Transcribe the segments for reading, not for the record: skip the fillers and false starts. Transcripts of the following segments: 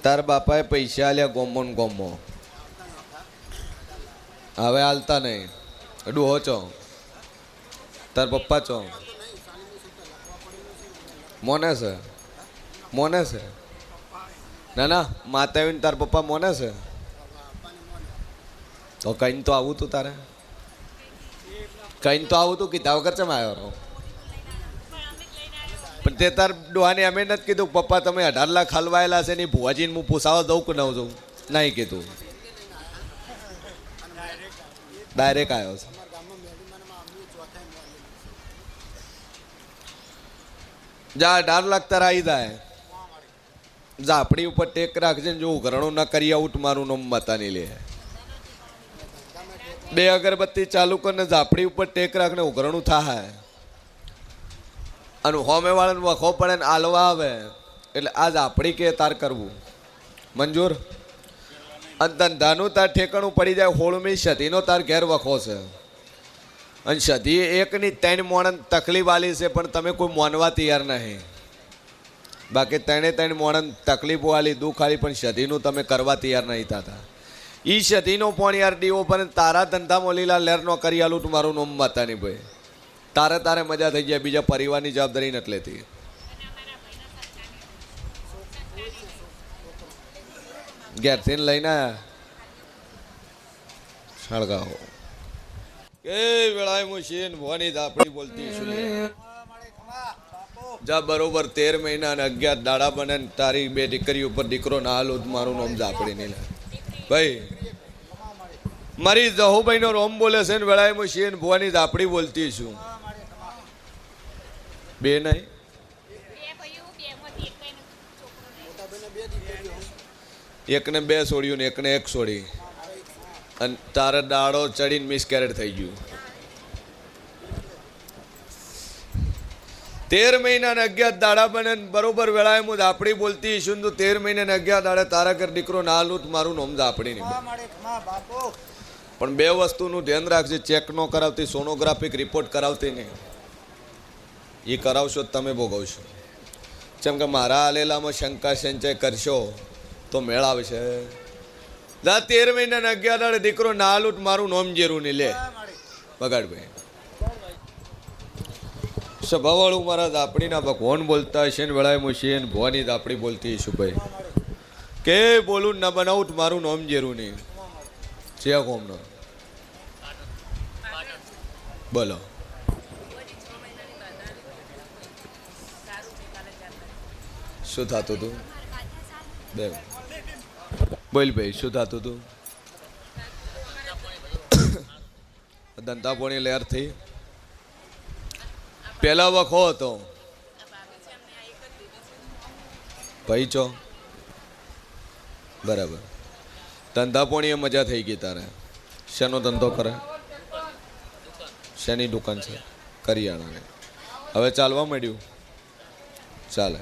તાર બાપાએ પૈસા આલ્યા ગોમો ને ગોમો, હવે હાલતા નહીં. ડૂહો છો, તાર પપ્પા છો, મોને છે, મોને છે. ના ના માતા આવીને તાર પપ્પા મોને છે. તો કઈ તો આવું તું તારે, કઈ તો આવું તું કીધા વગર ચમ આવ્યો. પણ તે તાર ડોહાને અમે નથી કીધું પપ્પા તમે 18 લાખ હલવાયેલા છે ને ભુવાજીને હું પૂછાવા દઉં કે ન જઉં, નહીં કીધું, ડાયરેક્ટ આવ્યો છે. જા 18 લાખ તારા આવી જાય, ઝાપડી ઉપર ટેક રાખજે ને જો ઘરણું ના કરી આઉટ મારું નામ માતાની લે. 2 અગરબત્તી ચાલુ કરીને ઝાપડી ઉપર ટેક રાખને ઉઘરણું થાય અને હોમે વાળાને વખો પડે ને આલવા આવે એટલે આ ઝાપડી કે તાર કરવું મંજૂર. અને ધંધાનું તાર ઠેકાણું પડી જાય. 16મી સદીનો તાર ઘેર વખો છે અને સદી 1ની 3 મોણન તકલીફ આલી છે પણ તમે કોઈ માનવા તૈયાર નહીં. બાકી 3 મોણન તકલીફો આલી દુઃખ આલી પણ સદીનું તમે કરવા તૈયાર નહીં થતા. ઈ સદીનો પણ યાર દીવો પણ તારા ધંધામાં લીલા લહેર નો કરી આલું મારું નામ માતાની ભાઈ. તારે મજા થઈ જાય, બીજા પરિવારની જવાબદારી નથી લેતી. ઘેરથી લઈને સળગાવો કે વેળાએ હું શેન ભવાની આપણી બોલતી છું. જા બરોબર 13 મહિના અને 11 દાડા બને તારી 2 દીકરી ઉપર દીકરો ના હાલું મારું નામ ઝાપડી નહીં લે ભાઈ. મારી જહુભાઈ નો રોમ બોલે છે ને વેળાએ હું શેન ભવાની ઝાપડી બોલતી છું. 2 નહીં, એકને 2 છોડ્યું ને એકને 1 છોડી અને તારે દાડો ચડીને મિસકેરેટ થઈ ગયું. 13 મહિના ને 11 દાડા બને બરોબર વેળાએ હું ઝાપડી બોલતી છું તો 13 મહિના ને 11 દાડે તારા ઘર દીકરો ના લૂટ મારું નામ ઝાપડી નહીં. પણ 2 વસ્તુનું ધ્યાન રાખજે, ચેક નો કરાવતી, સોનોગ્રાફિક રિપોર્ટ કરાવતી નહીં. એ કરાવશો તમે ભોગવશો. જેમ કે મારા આલેલામાં શંકા સંચય કરશો તો મેળ આવશે. 13 મહિના ને 11 દાડે દીકરો ના લૂટ મારું નામ જેરું નહીં લે બગાડ ભાઈ. સભાવાળું મારા ઝાપડીના ભગવાન બોલતા હશે ને વેળાએ હું છે ને ભવાની ઝાપડી બોલતી છું ભાઈ કે બોલું ના બનાવું મારું નામ જેરું નહીં છે કોમનો બોલો. શું થતું હતું બે બોલ ભાઈ, શું થતું હતું? ધંધાપોણી લહેર થઈ. પેલા વખો હતો ભાઈ છો બરાબર. ધંધાપોણી એ મજા થઈ ગઈ તારે. શેનો ધંધો કરે? શેની દુકાન છે? કરિયાણાની. હવે ચાલવા માંડ્યું? ચાલે.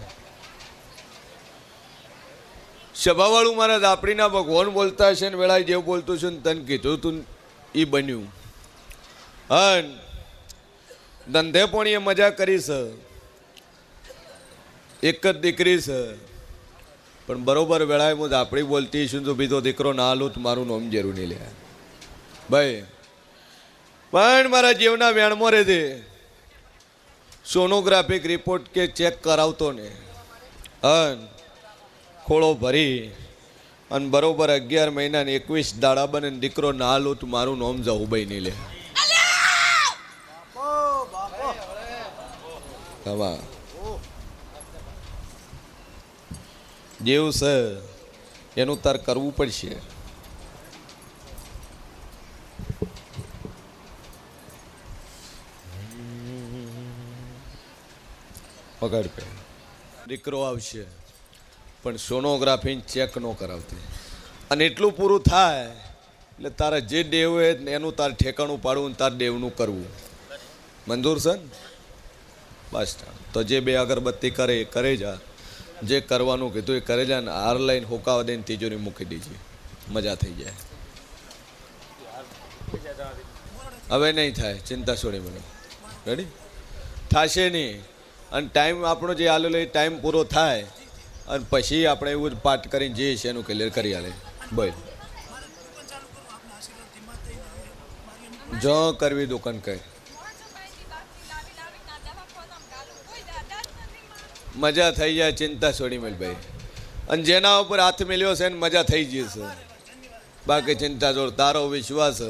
સભાવાળું મારા ઝાપડીના ભગવાન બોલતા હશે ને વેળાએ જેવું બોલતું છું ને તને કીધું તું એ બન્યું. હા ધંધે પણ એ મજા કરી છે, એક જ દીકરી છે પણ બરોબર વેળાએ હું ઝાપડી બોલતી છું તો બીજો દીકરો ના હાલું તો મારું નામ જરૂર નહીં લે ભાઈ. પણ મારા જીવના વેણમાં રહેજે. સોનોગ્રાફિક રિપોર્ટ કે ચેક કરાવતો ને અન ખોળો ભરી અને બરોબર 11 મહિના ને 21 દાડા બને દીકરો ના હાલું તો મારું નામ જહુભાઈ નહીં લે. જેવું છે એનું તાર કરવું પડશે. પકડ પે દીકરો આવશે પણ સોનોગ્રાફી ચેક ન કરાવતી. અને એટલું પૂરું થાય એટલે તારા જે દેવ હોય એનું તાર ઠેકાણું પાડવું તાર દેવનું કરવું. મંજૂર છે ને? બસ તો જે 2 અગરબત્તી કરે એ કરે જા, જે કરવાનું કીધું એ કરે જા ને હાર લઈને હોકાવા દઈને તિજોરી મૂકી દેજે, મજા થઈ જાય. હવે નહીં થાય, ચિંતા છોડી મને. રેડી થશે નહીં. અને ટાઈમ આપણો જે આલેલો એ ટાઈમ પૂરો થાય અને પછી આપણે એવું જ પાઠ કરીને જઈએ છીએ એનું ક્લિયર કરી આલે. બોલ જો કરવી દુકાન કઈ મજા થઈ જાય, ચિંતા છોડી મેલ ભાઈ. અને જેના ઉપર હાથ મેલ્યો છે એને મજા થઈ જશે. બાકી ચિંતા જોડ તારો વિશ્વાસ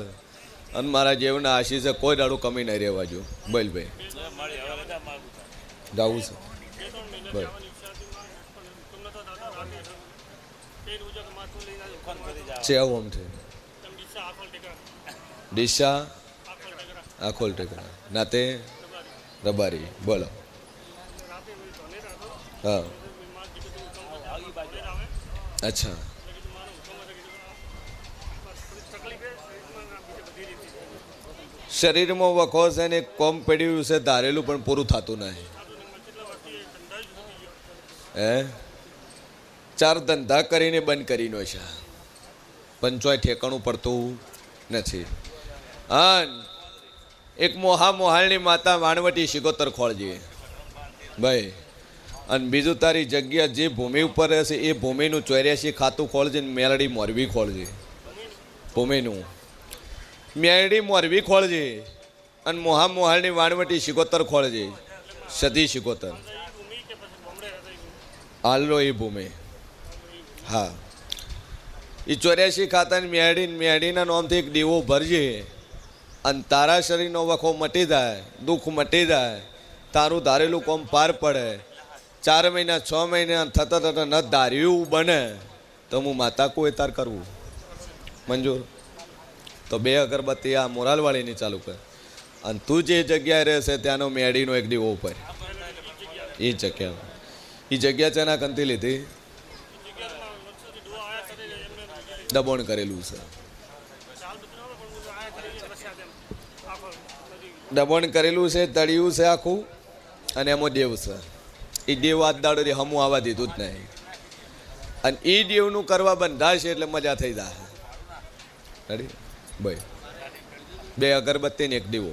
અને મારા જેવના આશીષ કોઈ દાડું કમી નહીં રહેવા જો. બોલ ભાઈ જાવું છે. બોલ છે આવું આમ છે ડીસા આખોલ ટેકરા નાતે રબારી. બોલો હા અચ્છા શરીરમાં વખો છે ને કોમ પડ્યું છે ધારેલું પણ પૂરું થતું નહીં. હે 4 ધંધા કરીને બંધ કરીને છે પંચોય ઠેકાણું પડતું નથી. અને એક મોહાલની માતા વાણવટી શિકોતર ખોળજે ભાઈ. અને બીજું તારી જગ્યા જે ભૂમિ ઉપર રહેશે એ ભૂમિનું 84 ખાતું ખોળજે ને મેલડી મોરબી ખોળજે. ભૂમિનું મેલડી મોરબી ખોળજે અને મોહાલની વાણવટી શિકોતર ખોળજે. સધી શિકોતર હાલો એ ભૂમિ. હા એ 84 ખાતાની મેળીના નામથી એક દીવો ભરજે અને તારા શરીરનો વખો મટી જાય, દુઃખ મટી જાય, તારું ધારેલું કોમ પાર પડે. 4 મહિના 6 મહિના થતા ન ધાર્યું બને તો હું માતા કોઈ તાર કરવું મંજૂર. તો 2 અગરબત્તી આ મોરાલવાળીની ચાલુ કર અને તું જે જગ્યાએ રહેશે ત્યાંનો મેળીનો એક દીવો ઉપર એ જગ્યા છે એના કંતી લીધી દબોણ કરેલું છે. દબોણ કરેલું છે, તળિયું છે આખું અને એમાં દેવ છે. એ દેવ આજ દાડો હમું આવવા દીધું જ નહીં. અને એ દેવનું કરવા બંધાશે એટલે મજા થઈ જાય. રેડી ભાઈ 2 અગરબત્તી ને એક દીવો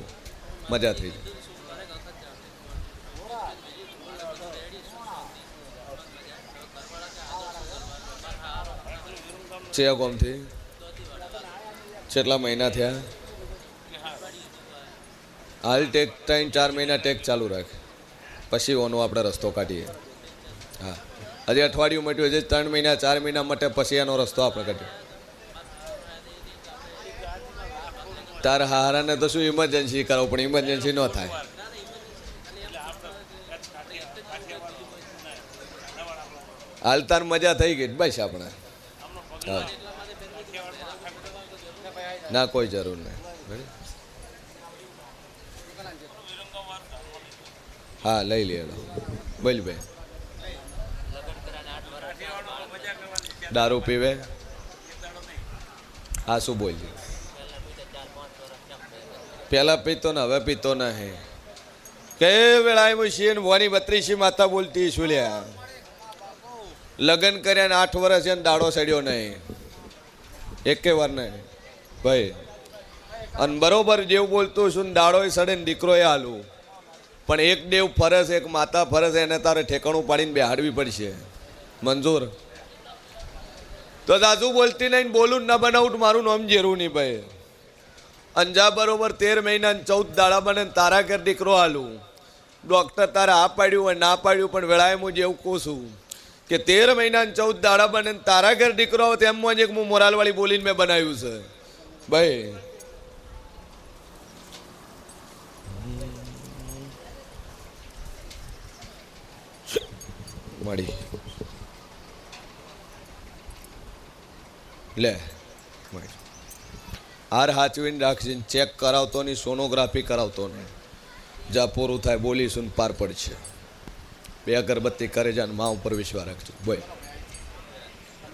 મજા થઈ જાય. છે કોમથી કેટલા મહિના થયા? હાલ ટેક 3-4 મહિના ટેક ચાલુ રાખ પછી ઓનો આપણે રસ્તો કાઢીએ. હા હજી અઠવાડિયું મટ્યું હજી 3 મહિના 4 મહિના માટે પછી એનો રસ્તો આપણે કાઢીએ. તારા હારાને તો શું ઇમરજન્સી કરો પણ ઇમરજન્સી ન થાય. હાલ તાર મજા થઈ ગઈ બસ આપણે. હા ના કોઈ જરૂર નહીં. હા લઈ લે. બોલ ભાઈ દારૂ પીવે હા શું બોલજે. પેલા પીતો ને હવે પીતો નહીં. કે વેળાએ મુશીન વાની 32 માતા બોલતી શું લ્યા. લગ્ન કર્યા ને 8 વર્ષ એને દાડો સડ્યો નહીં એકે વાર નહીં ભાઈ. અને બરોબર જેવું બોલતું છું ને દાડો સડે ને દીકરો એ હાલું પણ એક દેવ ફરસ એક માતા ફરસ એને તારે ઠેકાણું પાડીને બેહાડવી પડશે મંજૂર. તો દાદુ બોલતી નહીં બોલું ના બનાવું મારું નામ જેરું નહીં ભાઈ. અંજા બરોબર 13 મહિના 14 દાડા બને તારા ઘર દીકરો હાલું. ડૉક્ટર તારે આ પાડ્યું હોય ના પાડ્યું પણ વેળાએ હું જેવું કહું છું કે 13 મહિના 14 દાડા બને તારા ઘર દીકરો આવે તેમ જ એક હું મોરાલવાળી બોલીને મેં બનાવ્યું છે ભાઈ. મળી લે હાર હાચવીને રાખજે. ચેક કરાવતો નહીં, સોનોગ્રાફી કરાવતો નહીં. જ્યાં પૂરું થાય બોલીશું પાર પડશે. 2 અગરબત્તી કરે છે અને મા ઉપર વિશ્વાસ રાખજો. બોય